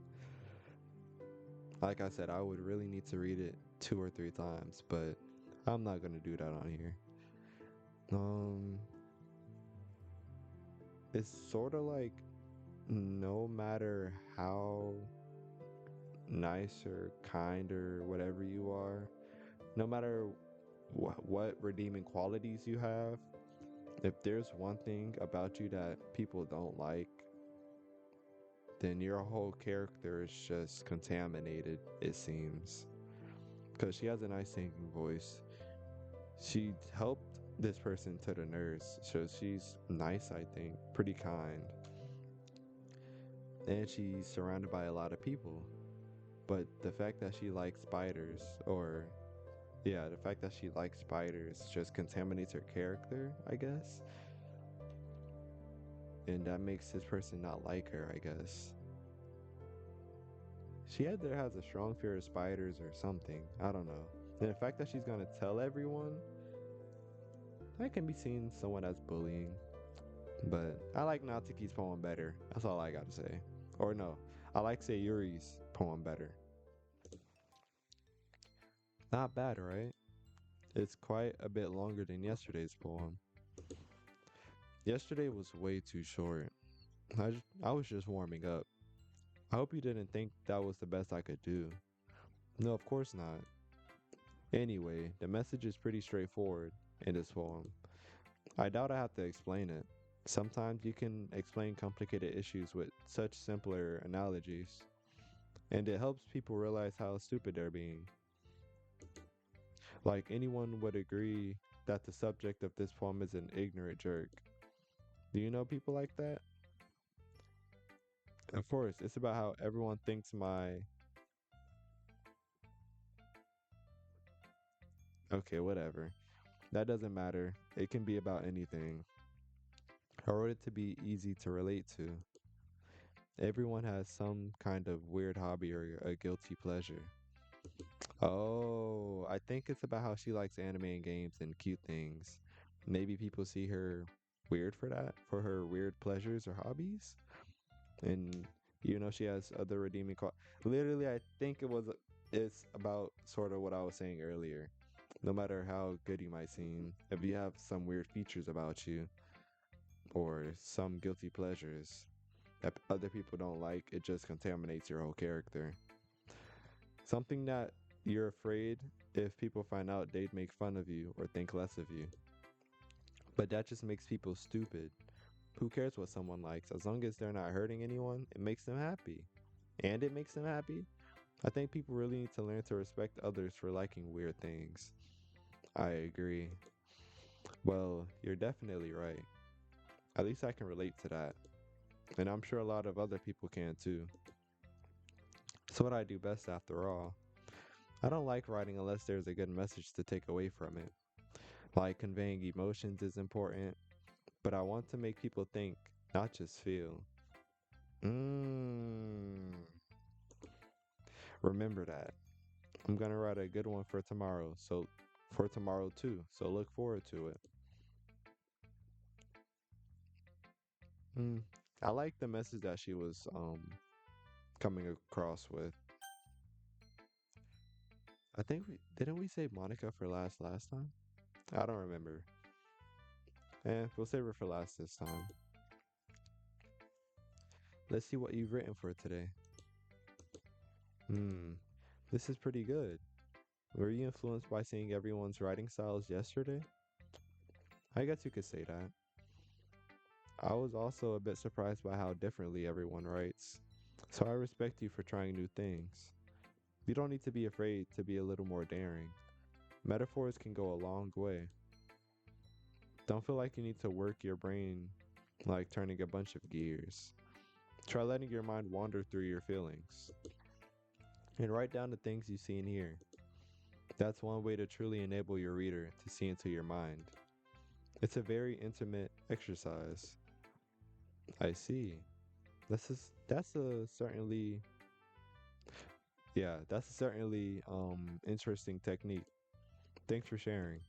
like I said, I would really need to read it 2 or 3 times, but I'm not gonna do that on here. Um, it's sort of like no matter how nice or kind or whatever you are, no matter what redeeming qualities you have, if there's one thing about you that people don't like, then your whole character is just contaminated, it seems. Because she has a nice singing voice. She helped this person to the nurse, so she's nice, I think, pretty kind. And she's surrounded by a lot of people. But the fact that she likes spiders, or yeah, the fact that she likes spiders just contaminates her character, I guess. And that makes this person not like her, I guess. She either has a strong fear of spiders or something. I don't know. And the fact that she's gonna tell everyone, that can be seen somewhat as bullying. But I like Natsuki's poem better. That's all I gotta say. Or no, I like Sayuri's poem better. Not bad, right? It's quite a bit longer than yesterday's poem. Yesterday was way too short. I was just warming up. I hope you didn't think that was the best I could do. No, of course not. Anyway, the message is pretty straightforward in this poem. I doubt I have to explain it. Sometimes you can explain complicated issues with such simpler analogies, and it helps people realize how stupid they're being. Like anyone would agree that the subject of this poem is an ignorant jerk. Do you know people like that? Of course, it's about how everyone thinks my. Okay, whatever. That doesn't matter. It can be about anything. I wrote it to be easy to relate to. Everyone has some kind of weird hobby or a guilty pleasure. Oh, I think it's about how she likes anime and games and cute things. Maybe people see her weird for that, for her weird pleasures or hobbies. And she has other redeeming literally, I think it's about sort of what I was saying earlier. No matter how good you might seem, if you have some weird features about you or some guilty pleasures that other people don't like, it just contaminates your whole character. Something that you're afraid if people find out they'd make fun of you or think less of you. But that just makes people stupid. Who cares what someone likes? As long as they're not hurting anyone, it makes them happy. And it makes them happy. I think people really need to learn to respect others for liking weird things. I agree. Well, you're definitely right. At least I can relate to that. And I'm sure a lot of other people can too. It's what I do best after all. I don't like writing unless there's a good message to take away from it. Like conveying emotions is important, but I want to make people think, not just feel. Mmm. Remember that. I'm gonna write a good one for tomorrow too. So look forward to it. Mm. I like the message that she was coming across with. I think we didn't we say Monica for last time? I don't remember. We'll save her for last this time. Let's see what you've written for today. Hmm, this is pretty good. Were you influenced by seeing everyone's writing styles yesterday? I guess you could say that. I was also a bit surprised by how differently everyone writes. So I respect you for trying new things. You don't need to be afraid to be a little more daring. Metaphors can go a long way. Don't feel like you need to work your brain like turning a bunch of gears. Try letting your mind wander through your feelings and write down the things you see and hear. That's one way to truly enable your reader to see into your mind. It's a very intimate exercise. I see. That's a certainly that's a certainly interesting technique. Thanks for sharing.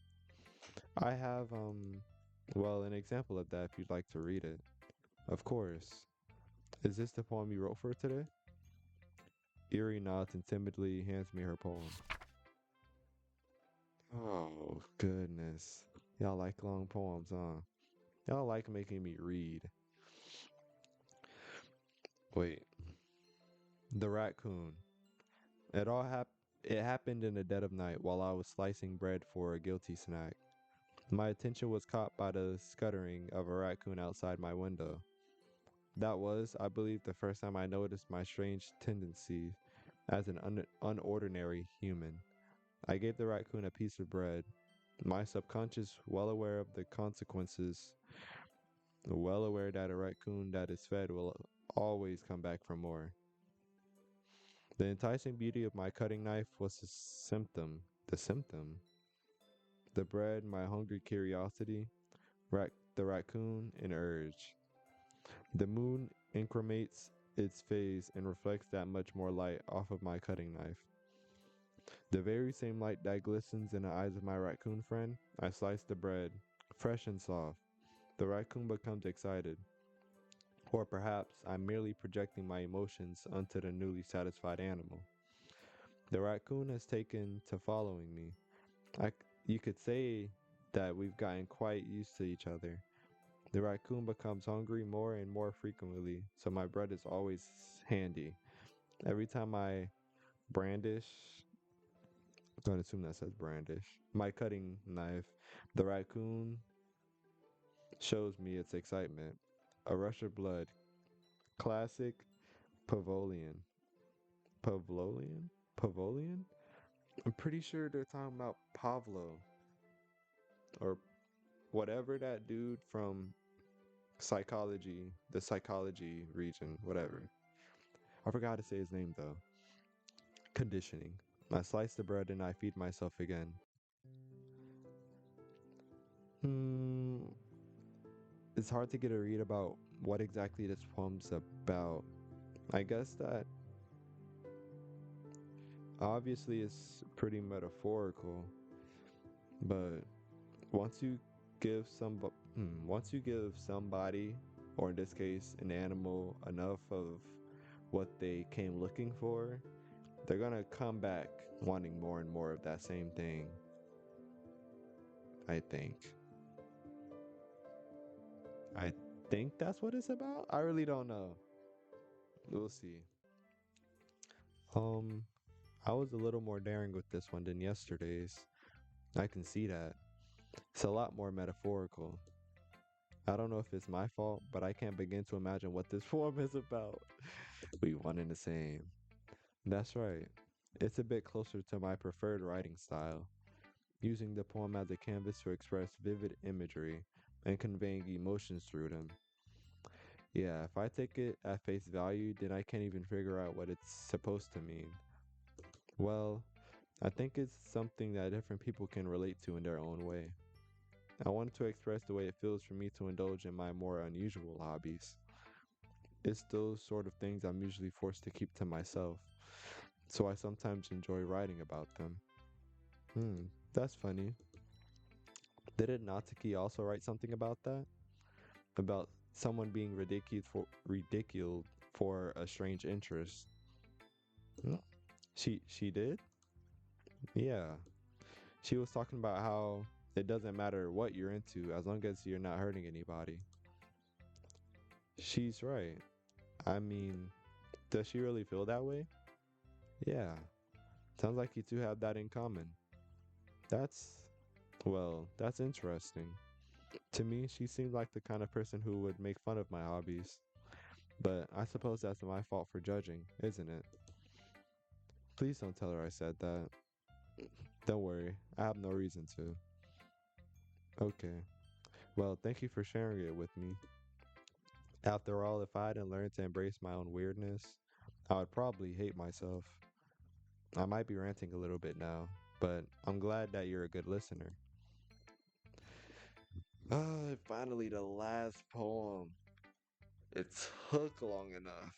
I have an example of that if you'd like to read it. Of course. Is this the poem you wrote for today? Erie nods and timidly hands me her poem. Oh, goodness. Y'all like long poems, huh? Y'all like making me read. Wait, the raccoon. It all it happened in the dead of night while I was slicing bread for a guilty snack. My attention was caught by the scuttering of a raccoon outside my window. That was, I believe, the first time I noticed my strange tendency as an unordinary human. I gave the raccoon a piece of bread, my subconscious well aware of the consequences, well aware that a raccoon that is fed will always come back for more. The enticing beauty of my cutting knife was the symptom. The bread, my hungry curiosity, the raccoon, an urge. The moon incremates its phase and reflects that much more light off of my cutting knife. The very same light that glistens in the eyes of my raccoon friend, I slice the bread, fresh and soft. The raccoon becomes excited. Or perhaps I'm merely projecting my emotions onto the newly satisfied animal. The raccoon has taken to following me. I, you could say that we've gotten quite used to each other. The raccoon becomes hungry more and more frequently, so my bread is always handy. Every time I brandish, don't assume that says brandish, my cutting knife, the raccoon shows me its excitement. A rush of blood. Classic Pavolian. Pavlolian? Pavolian? I'm pretty sure they're talking about Pavlo or whatever that dude from psychology, the psychology region, whatever. I forgot how to say his name though. Conditioning. I slice the bread and I feed myself again. Hmm, it's hard to get a read about what exactly this poem's about. I guess that obviously it's pretty metaphorical, but once you once you give somebody, or in this case an animal, enough of what they came looking for, they're gonna come back wanting more and more of that same thing. I think. I think that's what it's about. I really don't know. We'll see. Um, I was a little more daring with this one than yesterday's. I can see that. It's a lot more metaphorical. I don't know if it's my fault, but I can't begin to imagine what this poem is about. We one and the same. That's right. It's a bit closer to my preferred writing style, using the poem as a canvas to express vivid imagery and conveying emotions through them. Yeah, if I take it at face value, then I can't even figure out what it's supposed to mean. Well, I think it's something that different people can relate to in their own way. I wanted to express the way it feels for me to indulge in my more unusual hobbies. It's those sort of things I'm usually forced to keep to myself, so I sometimes enjoy writing about them. That's funny. Didn't Natsuki also write something about that? About someone being ridiculed for a strange interest? Hmm, she did? Yeah. She was talking about how it doesn't matter what you're into as long as you're not hurting anybody. She's right. I mean, does she really feel that way? Yeah. Sounds like you two have that in common. That's, well, that's interesting. To me, she seemed like the kind of person who would make fun of my hobbies. But I suppose that's my fault for judging, isn't it? Please don't tell her I said that. Don't worry, I have no reason to. Okay. Well, thank you for sharing it with me. After all, if I hadn't learned to embrace my own weirdness, I would probably hate myself. I might be ranting a little bit now, but I'm glad that you're a good listener. Finally, the last poem. It took long enough.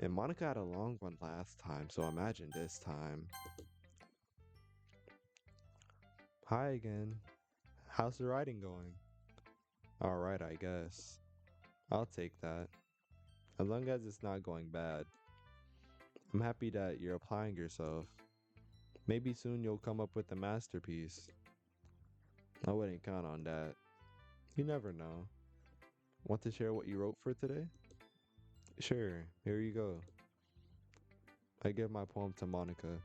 And Monica had a long one last time, so imagine this time. Hi again. How's the writing going? Alright, I guess. I'll take that. As long as it's not going bad. I'm happy that you're applying yourself. Maybe soon you'll come up with a masterpiece. I wouldn't count on that. You never know. Want to share what you wrote for today? Sure, here you go. I give my poem to Monica.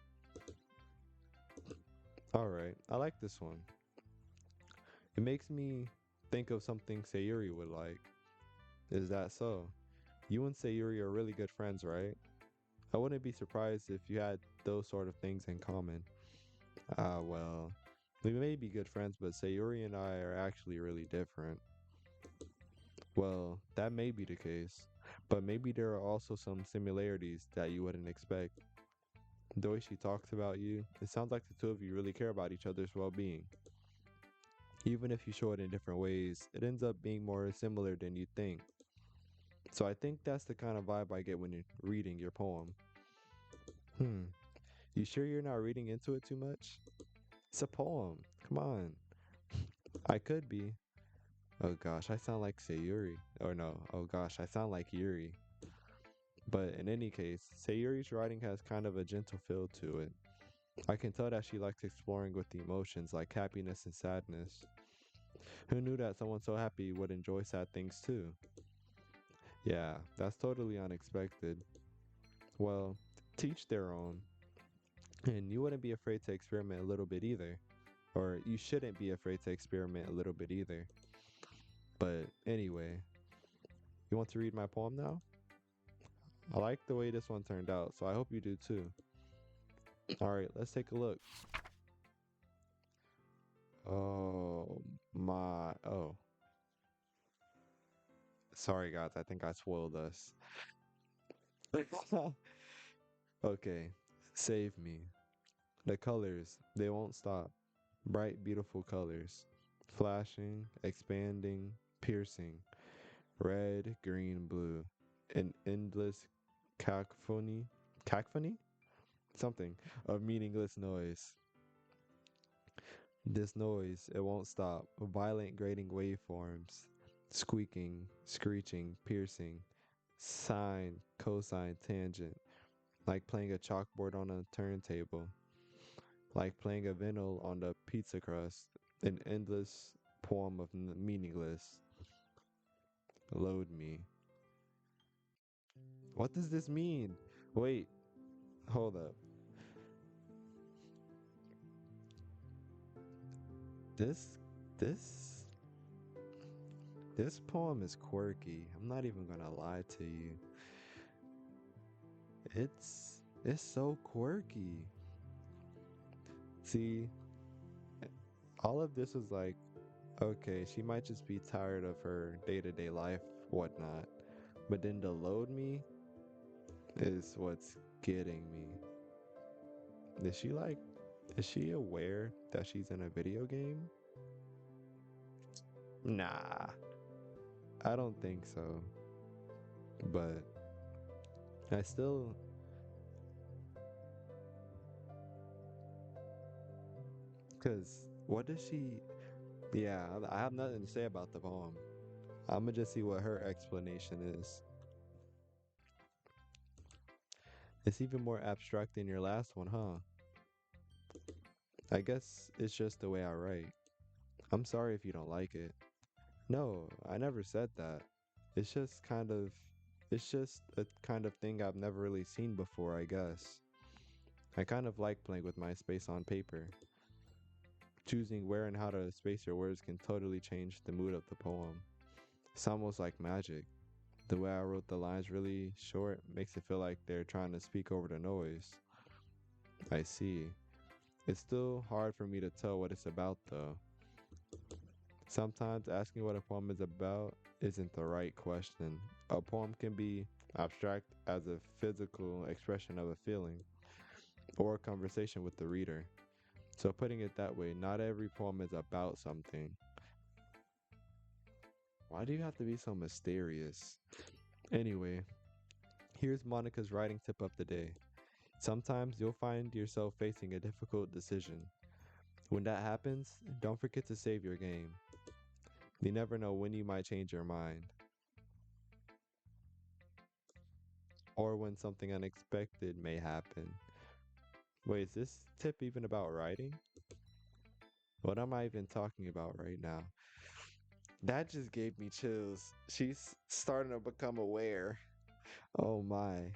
Alright, I like this one. It makes me think of something Sayuri would like. Is that so? You and Sayuri are really good friends, right? I wouldn't be surprised if you had those sort of things in common. Ah, well, we may be good friends, but Sayuri and I are actually really different. Well, that may be the case, but maybe there are also some similarities that you wouldn't expect. The way she talks about you, it sounds like the two of you really care about each other's well being. Even if you show it in different ways, it ends up being more similar than you think. So I think that's the kind of vibe I get when you're reading your poem. Hmm, you sure you're not reading into it too much? It's a poem. Come on. I could be. Oh gosh, I sound like Sayuri. Or no, oh gosh, I sound like Yuri. But in any case, Sayuri's writing has kind of a gentle feel to it. I can tell that she likes exploring with the emotions like happiness and sadness. Who knew that someone so happy would enjoy sad things too? Yeah, that's totally unexpected. Well, teach their own. And you wouldn't be afraid to experiment a little bit either. Or you shouldn't be afraid to experiment a little bit either. But anyway, you want to read my poem now? I like the way this one turned out, so I hope you do too. Alright, let's take a look. Oh my. Oh, sorry guys, I think I spoiled us. Okay, save me. The colors, they won't stop. Bright, beautiful colors. Flashing, expanding, piercing. Red, green, blue. An endless cacophony. Cacophony? Something of meaningless noise. This noise, it won't stop. Violent grating waveforms. Squeaking, screeching, piercing. Sine, cosine, tangent. Like playing a chalkboard on a turntable. Like playing a vinyl on the pizza crust. An endless poem of meaningless. Load me. What does this mean? Wait, hold up. This, this, this poem is quirky. I'm not even gonna lie to you. It's so quirky. See, all of this was like, okay, she might just be tired of her day-to-day life, whatnot. But then the load me is what's getting me. Is she like, is she aware that she's in a video game? Nah, I don't think so. But I still, cause what does she? Yeah, I have nothing to say about the poem. I'ma just see what her explanation is. It's even more abstract than your last one, huh? I guess it's just the way I write. I'm sorry if you don't like it. No, I never said that. It's just kind of, it's just a kind of thing I've never really seen before, I guess. I kind of like playing with my space on paper. Choosing where and how to space your words can totally change the mood of the poem. It's almost like magic. The way I wrote the lines really short makes it feel like they're trying to speak over the noise. I see. It's still hard for me to tell what it's about though. Sometimes asking what a poem is about isn't the right question. A poem can be abstract as a physical expression of a feeling or a conversation with the reader. So, putting it that way, not every poem is about something. Why do you have to be so mysterious? Anyway, here's Monica's writing tip of the day. Sometimes you'll find yourself facing a difficult decision. When that happens, don't forget to save your game. You never know when you might change your mind, or when something unexpected may happen. Wait, is this tip even about writing? What am I even talking about right now? That just gave me chills. She's starting to become aware. Oh my.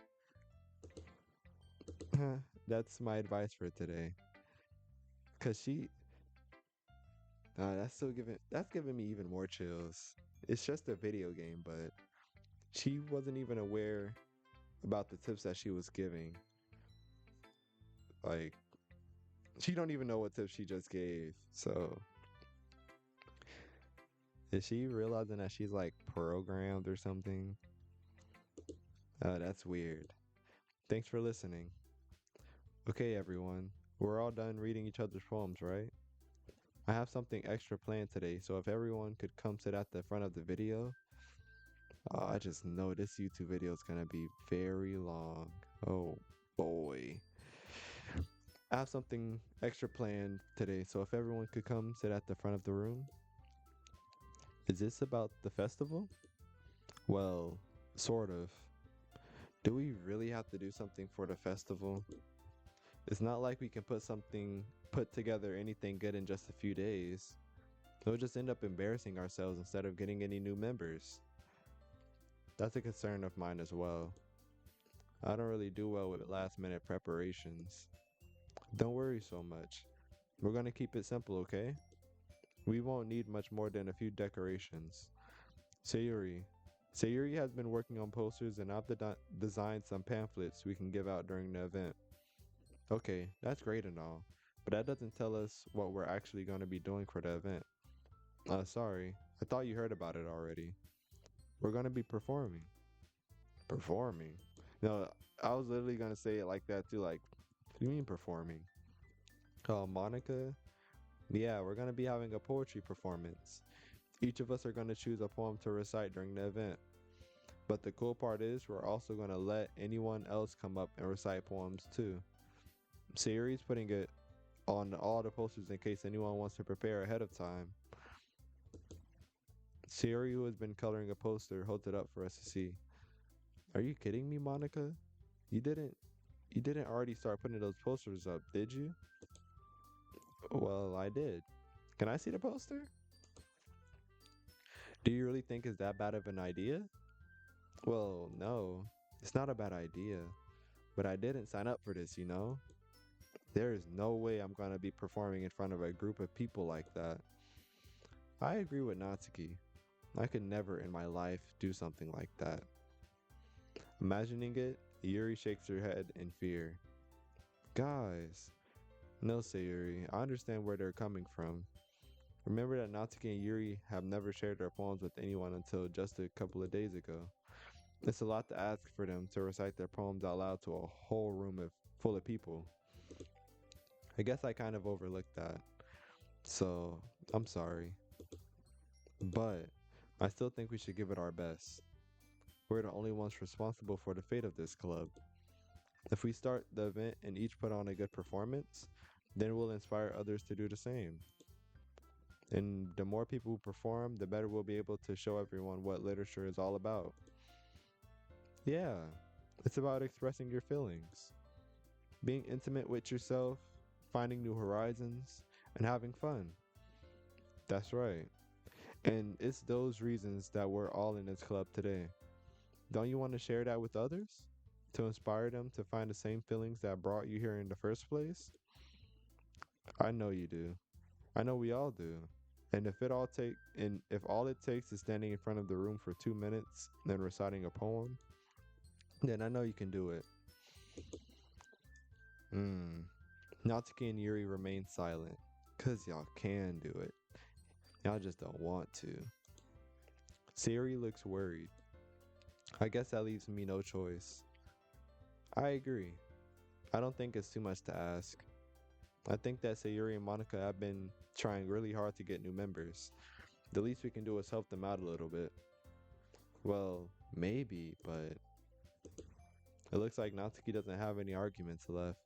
That's my advice for today. Cause that's giving me even more chills. It's just a video game, but she wasn't even aware about the tips that she was giving. Like, she don't even know what tips she just gave. So, is she realizing that she's like programmed or something? That's weird. Thanks for listening. Okay, everyone. We're all done reading each other's poems, right? I have something extra planned today, so if everyone could come sit at the front of the video. I just know this YouTube video is gonna be very long. Oh boy. I have something extra planned today, so if everyone could come sit at the front of the room. Is this about the festival? Well, sort of. Do we really have to do something for the festival? It's not like we can put together anything good in just a few days. We'll just end up embarrassing ourselves instead of getting any new members. That's a concern of mine as well. I don't really do well with last minute preparations. Don't worry so much. We're gonna keep it simple, okay? We won't need much more than a few decorations. Sayuri. Sayuri has been working on posters and I've designed some pamphlets we can give out during the event. Okay, that's great and all, but that doesn't tell us what we're actually going to be doing for the event. Sorry, I thought you heard about it already. We're going to be performing. Performing? No, I was literally going to say it like that too, like, what do you mean performing? Oh, Monica? Yeah, we're going to be having a poetry performance. Each of us are going to choose a poem to recite during the event. But the cool part is we're also going to let anyone else come up and recite poems too. Sayuri's putting it on all the posters in case anyone wants to prepare ahead of time. Sayuri, who has been coloring a poster, holds it up for us to see. Are you kidding me, Monica? You didn't already start putting those posters up, did you? Well, I did. Can I see the poster? Do you really think it's that bad of an idea? Well, no. It's not a bad idea. But I didn't sign up for this, you know? There is no way I'm gonna be performing in front of a group of people like that. I agree with Natsuki. I could never in my life do something like that. Imagining it, Yuri shakes her head in fear. Guys, no, Sayuri, I understand where they're coming from. Remember that Natsuki and Yuri have never shared their poems with anyone until just a couple of days ago. It's a lot to ask for them to recite their poems out loud to a whole room full of people. I guess I kind of overlooked that. So, I'm sorry. But I still think we should give it our best. We're the only ones responsible for the fate of this club. If we start the event and each put on a good performance, then we'll inspire others to do the same. And the more people who perform, the better we'll be able to show everyone what literature is all about. Yeah, it's about expressing your feelings, being intimate with yourself, finding new horizons, and having fun. That's right. And it's those reasons that we're all in this club today. Don't you want to share that with others? To inspire them to find the same feelings that brought you here in the first place? I know you do. I know we all do. And if all it takes is standing in front of the room for 2 minutes, then reciting a poem, then I know you can do it. Hmm. Natsuki and Yuri remain silent. Cause y'all can do it. Y'all just don't want to. Sayuri looks worried. I guess that leaves me no choice. I agree. I don't think it's too much to ask. I think that Sayuri and Monica have been trying really hard to get new members. The least we can do is help them out a little bit. Well, maybe, but it looks like Natsuki doesn't have any arguments left.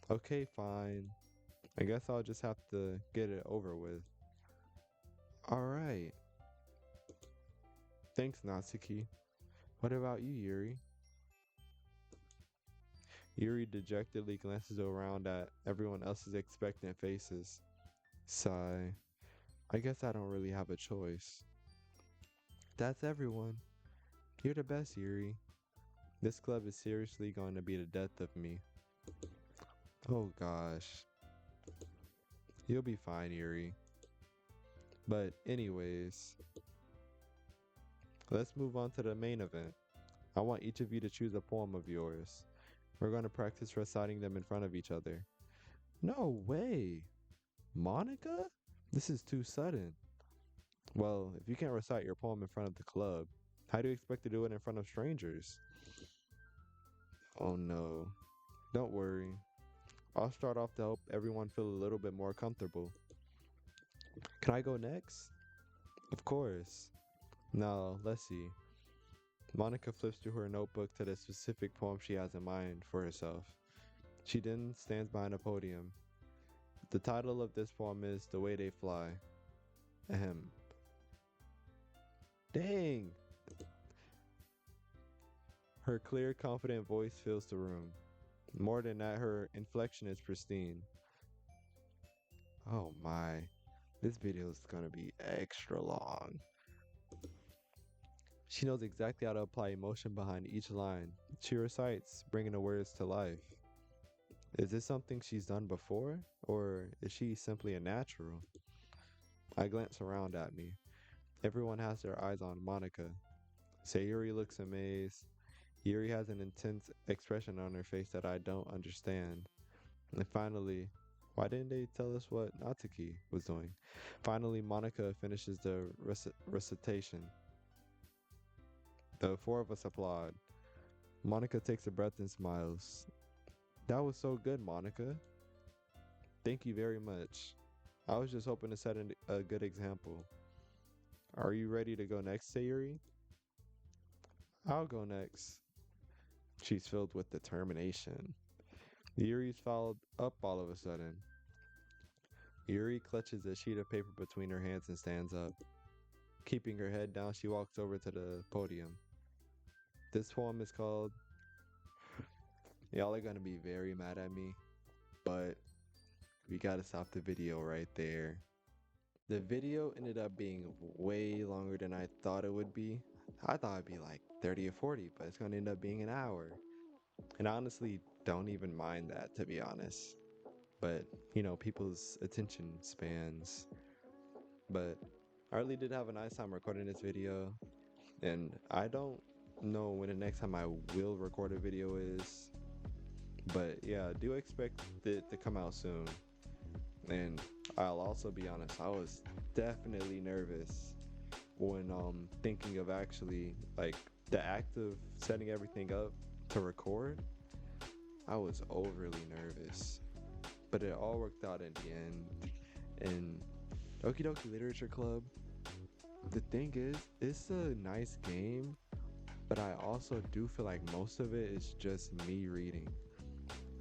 Okay, fine. I guess I'll just have to get it over with. Alright. Thanks, Natsuki. What about you, Yuri? Yuri dejectedly glances around at everyone else's expectant faces. Sigh. I guess I don't really have a choice. That's everyone. You're the best, Yuri. This club is seriously going to be the death of me. Oh gosh. You'll be fine, Yuri. But anyways, let's move on to the main event. I want each of you to choose a poem of yours. We're going to practice reciting them in front of each other. No way! Monica? This is too sudden. Well, if you can't recite your poem in front of the club, how do you expect to do it in front of strangers? Oh no. Don't worry. I'll start off to help everyone feel a little bit more comfortable. Can I go next? Of course. Now, let's see. Monica flips through her notebook to the specific poem she has in mind for herself. She then stands behind a podium. The title of this poem is The Way They Fly. Ahem. Dang! Her clear, confident voice fills the room. More than that, her inflection is pristine. Oh my. This video is gonna be extra long. She knows exactly how to apply emotion behind each line. She recites, bringing the words to life. Is this something she's done before, or is she simply a natural? I glance around at me. Everyone has their eyes on Monica. Sayuri looks amazed. Yuri has an intense expression on her face that I don't understand. And finally, why didn't they tell us what Natsuki was doing? Finally, Monica finishes the recitation. The four of us applaud. Monica takes a breath and smiles. That was so good, Monica. Thank you very much. I was just hoping to set a good example. Are you ready to go next, Sayuri? I'll go next. She's filled with determination. Yuri's followed up all of a sudden. Yuri clutches a sheet of paper between her hands and stands up. Keeping her head down, she walks over to the podium. This poem is called... Y'all are gonna be very mad at me, but we gotta stop the video right there. The video ended up being way longer than I thought it would be. I thought it'd be like 30 or 40, but it's gonna end up being an hour. And I honestly don't even mind that, to be honest. But, you know, people's attention spans. But I really did have a nice time recording this video. And I don't know when the next time I will record a video is. But yeah, do expect it to come out soon. And I'll also be honest, I was definitely nervous when thinking of actually like the act of setting everything up to record. I was overly nervous, but it all worked out in the end. And Doki-Doki Literature Club, the thing is, it's a nice game, but I also do feel like most of it is just me reading.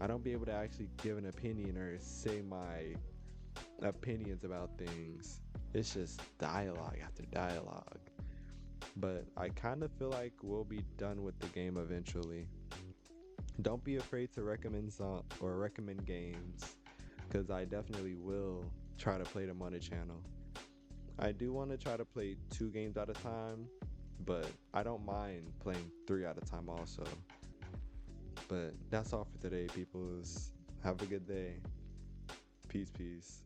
I don't be able to actually give an opinion or say my opinions about things. It's just dialogue after dialogue. But I kind of feel like we'll be done with the game eventually. Don't be afraid to recommend or recommend games, because I definitely will try to play them on the channel. I do want to try to play 2 games at a time, but I don't mind playing 3 at a time also. But that's all for today, peoples. Have a good day. Peace, peace.